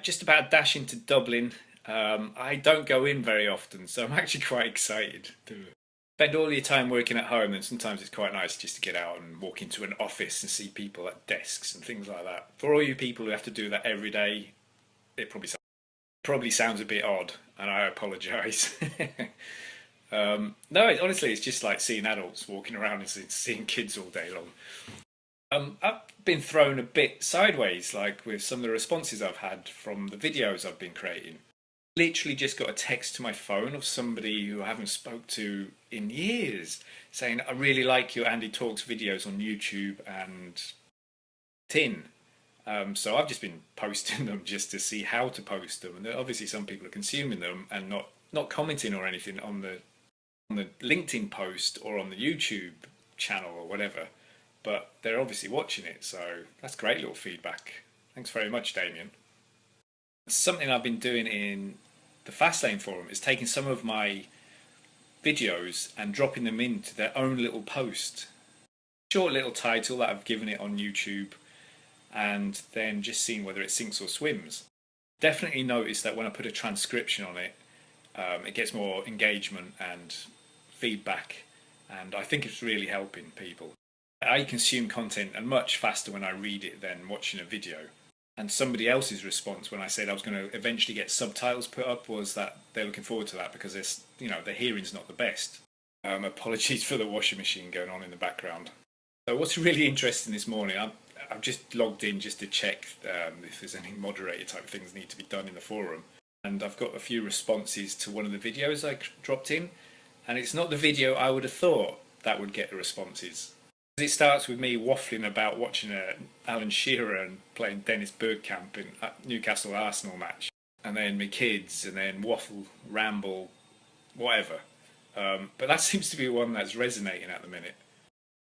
just about to dash into Dublin. I don't go in very often, so I'm actually quite excited to spend all your time working at home, and sometimes it's quite nice just to get out and walk into an office and see people at desks and things like that. For all you people who have to do that every day, it probably sounds a bit odd, and I apologise. No, honestly, it's just like seeing adults walking around and seeing kids all day long. I've been thrown a bit sideways, like with some of the responses I've had from the videos I've been creating. Literally just got a text to my phone of somebody who I haven't spoke to in years saying, I really like your Andy Talks videos on YouTube and Tin. So I've just been posting them just to see how to post them. And obviously some people are consuming them and not commenting or anything on the LinkedIn post or on the YouTube channel or whatever. But they're obviously watching it, so that's great little feedback. Thanks very much, Damien. Something I've been doing in the Fastlane forum is taking some of my videos and dropping them into their own little post. Short little title that I've given it on YouTube, and then just seeing whether it sinks or swims. Definitely noticed that when I put a transcription on it, it gets more engagement and feedback, and I think it's really helping people. I consume content and much faster when I read it than watching a video. And somebody else's response when I said I was going to eventually get subtitles put up was that they're looking forward to that because their hearing's not the best. Apologies for the washing machine going on in the background. So what's really interesting this morning, I've just logged in just to check if there's any moderator type things need to be done in the forum. And I've got a few responses to one of the videos I dropped in. And it's not the video I would have thought that would get the responses. It starts with me waffling about watching Alan Shearer and playing Dennis Bergkamp in a Newcastle Arsenal match, and then my kids, and then waffle, ramble, whatever. But that seems to be one that's resonating at the minute.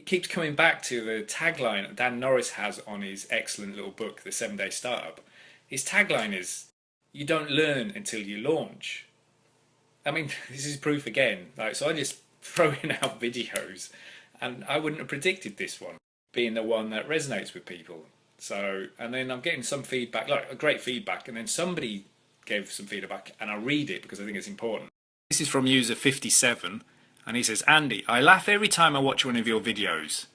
It keeps coming back to the tagline that Dan Norris has on his excellent little book, The 7-Day Startup. His tagline is, "You don't learn until you launch." I mean, this is proof again. So I just throw in out videos. And I wouldn't have predicted this one being the one that resonates with people. So, and then I'm getting some feedback, like a great feedback, and then somebody gave some feedback, and I read it because I think it's important. This is from user 57, and he says, "Andy, I laugh every time I watch one of your videos.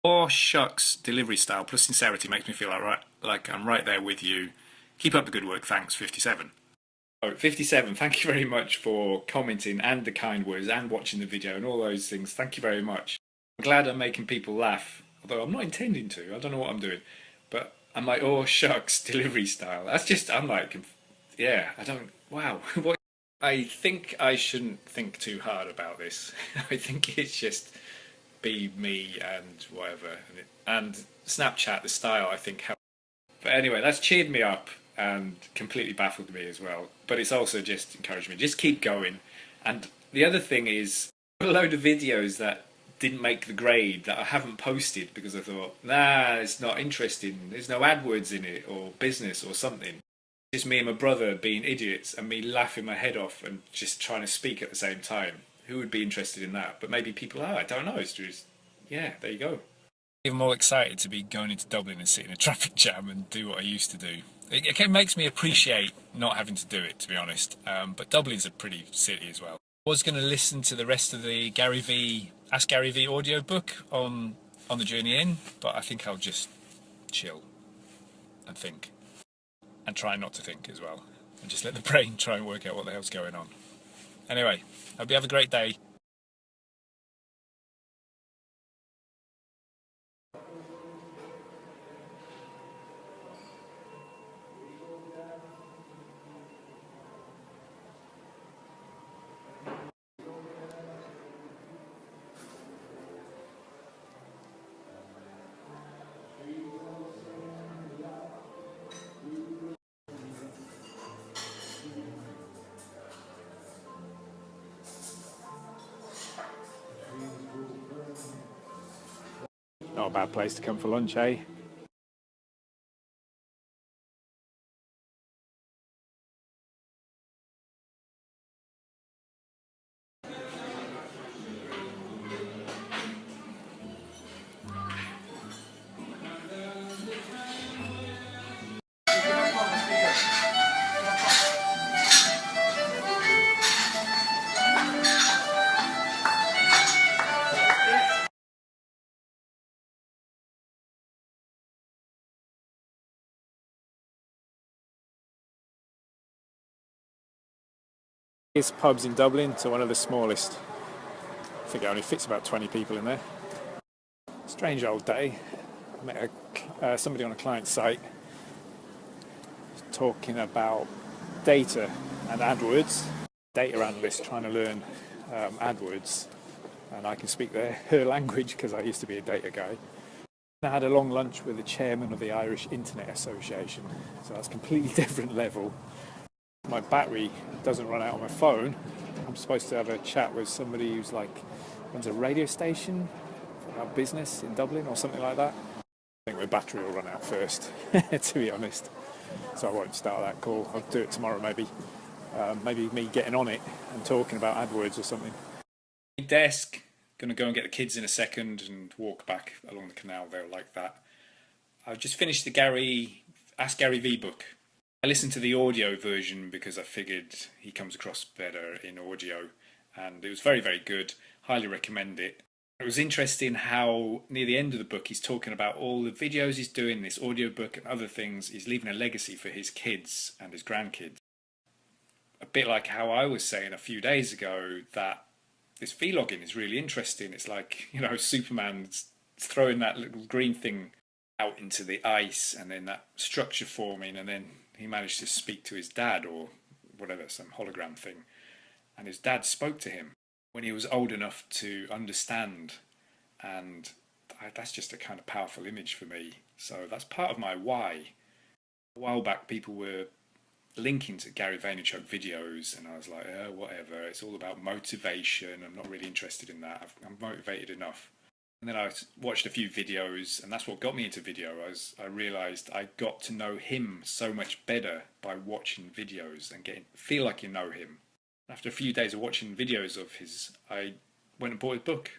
Or shucks delivery style plus sincerity makes me feel like I'm right there with you. Keep up the good work, thanks, 57. Oh, 57, thank you very much for commenting and the kind words and watching the video and all those things. Thank you very much. I'm glad I'm making people laugh, although I'm not intending to. I don't know what I'm doing. But I'm like, oh shucks, delivery style. That's just, I'm like, yeah, wow. I think I shouldn't think too hard about this. I think it's just be me and whatever. And Snapchat, the style, I think helped. But anyway, that's cheered me up and completely baffled me as well. But it's also just encouraged me. Just keep going. And the other thing is, a load of videos that didn't make the grade that I haven't posted because I thought, nah, it's not interesting. There's no AdWords in it or business or something. Just me and my brother being idiots and me laughing my head off and just trying to speak at the same time. Who would be interested in that? But maybe people are. I don't know. It's just, yeah, there you go. Even more excited to be going into Dublin and sit in a traffic jam and do what I used to do. It makes me appreciate not having to do it, to be honest. But Dublin's a pretty city as well. I was going to listen to the rest of the Ask Gary V audiobook on the journey in, but I think I'll just chill and think. And try not to think as well. And just let the brain try and work out what the hell's going on. Anyway, hope you have a great day. Not a bad place to come for lunch, eh? It's pubs in Dublin, so one of the smallest. I think it only fits about 20 people in there. Strange old day. I met somebody on a client site talking about data and AdWords. Data analyst trying to learn AdWords, and I can speak her language because I used to be a data guy. I had a long lunch with the chairman of the Irish Internet Association, so that's a completely different level. My battery doesn't run out on my phone. I'm supposed to have a chat with somebody who's runs a radio station about business in Dublin or something like that. I think my battery will run out first, to be honest. So I won't start that call. I'll do it tomorrow maybe. Maybe me getting on it and talking about AdWords or something. Desk, gonna go and get the kids in a second and walk back along the canal there like that. I've just finished the Ask Gary V book. I listened to the audio version because I figured he comes across better in audio, and it was very, very good. Highly recommend it. It was interesting how near the end of the book he's talking about all the videos he's doing, this audio book and other things. He's leaving a legacy for his kids and his grandkids. A bit like how I was saying a few days ago that this vlogging is really interesting. It's like, Superman's throwing that little green thing out into the ice and then that structure forming, and then he managed to speak to his dad or whatever, some hologram thing. And his dad spoke to him when he was old enough to understand. And that's just a kind of powerful image for me. So that's part of my why. A while back, people were linking to Gary Vaynerchuk videos, and I was like, whatever, it's all about motivation. I'm not really interested in that. I'm motivated enough. And then I watched a few videos, and that's what got me into video. I realised I got to know him so much better by watching videos and feel like you know him. After a few days of watching videos of his, I went and bought his book.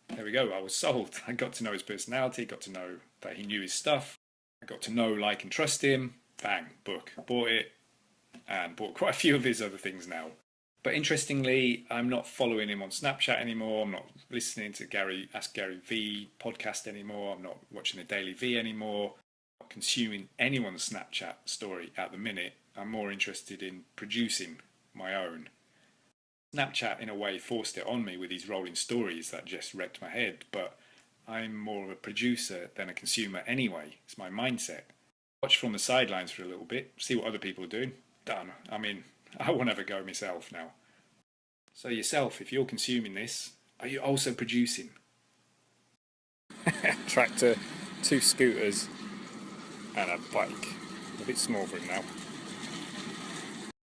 There we go, I was sold. I got to know his personality, got to know that he knew his stuff. I got to know, like, and trust him. Bang, book. Bought it, and bought quite a few of his other things now. But interestingly, I'm not following him on Snapchat anymore. I'm not listening to Ask Gary V podcast anymore. I'm not watching the Daily V anymore. I'm not consuming anyone's Snapchat story at the minute. I'm more interested in producing my own. Snapchat, in a way, forced it on me with these rolling stories that just wrecked my head. But I'm more of a producer than a consumer anyway. It's my mindset. Watch from the sidelines for a little bit, see what other people are doing. Done. I mean, I want to have a go myself now. So yourself, if you're consuming this, are you also producing? Tractor, 2 scooters, and a bike. A bit small for him now.